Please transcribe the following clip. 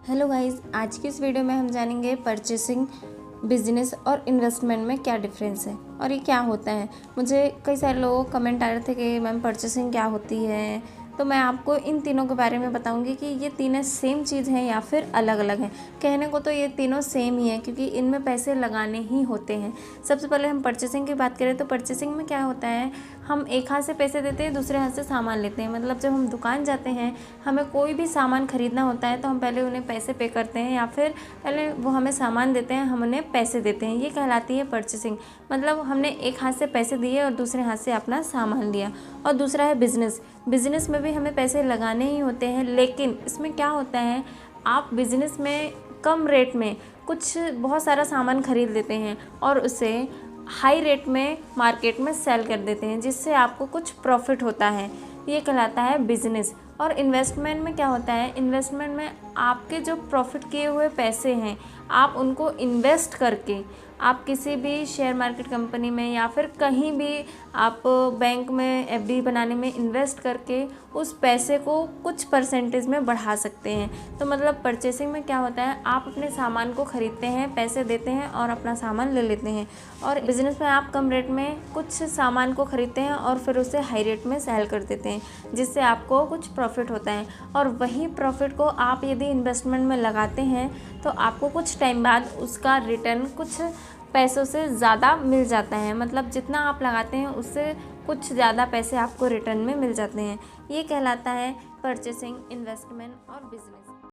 Hello guys, आज की इस वीडियो में हम जानेंगे परचेसिंग, बिजनेस और इन्वेस्टमेंट में क्या डिफरेंस है और ये क्या होता है। मुझे कई सारे लोग कमेंट आ रहे थे कि मैम परचेसिंग क्या होती है, तो मैं आपको इन तीनों के बारे में बताऊंगी कि ये तीनों सेम चीज़ हैं या फिर अलग अलग हैं। कहने को तो ये तीनों सेम ही हैं क्योंकि इनमें पैसे लगाने ही होते हैं। सबसे पहले हम परचेसिंग की बात करें तो परचेसिंग में क्या होता है, हम एक हाथ से पैसे देते हैं, दूसरे हाथ से सामान लेते हैं। मतलब जब हम दुकान जाते हैं, हमें कोई भी सामान खरीदना होता है तो हम पहले उन्हें पैसे पे करते हैं या फिर पहले वो हमें सामान देते हैं, हम उन्हें पैसे देते हैं। ये कहलाती है परचेसिंग। मतलब हमने एक हाथ से पैसे दिए और दूसरे हाथ से अपना सामान लिया। और दूसरा है बिजनेस। बिजनेस में भी हमें पैसे लगाने ही होते हैं, लेकिन इसमें क्या होता है, आप बिजनेस में कम रेट में कुछ बहुत सारा सामान खरीद लेते हैं और उसे हाई रेट में मार्केट में सेल कर देते हैं, जिससे आपको कुछ प्रॉफिट होता है। ये कहलाता है बिजनेस। और इन्वेस्टमेंट में क्या होता है, इन्वेस्टमेंट में आपके जो प्रॉफिट किए हुए पैसे हैं, आप उनको इन्वेस्ट करके आप किसी भी शेयर मार्केट कंपनी में या फिर कहीं भी आप बैंक में एफडी बनाने में इन्वेस्ट करके उस पैसे को कुछ परसेंटेज में बढ़ा सकते हैं। तो मतलब परचेसिंग में क्या होता है, आप अपने सामान को ख़रीदते हैं, पैसे देते हैं और अपना सामान ले लेते हैं। और बिज़नेस में आप कम रेट में कुछ सामान को ख़रीदते हैं और फिर उसे हाई रेट में सेल कर देते हैं, जिससे आपको कुछ प्रॉफिट होता है। और वही प्रॉफिट को आप यदि इन्वेस्टमेंट में लगाते हैं तो आपको कुछ टाइम बाद उसका रिटर्न कुछ पैसों से ज़्यादा मिल जाता है। मतलब जितना आप लगाते हैं उससे कुछ ज़्यादा पैसे आपको रिटर्न में मिल जाते हैं। ये कहलाता है परचेसिंग, इन्वेस्टमेंट और बिजनेस।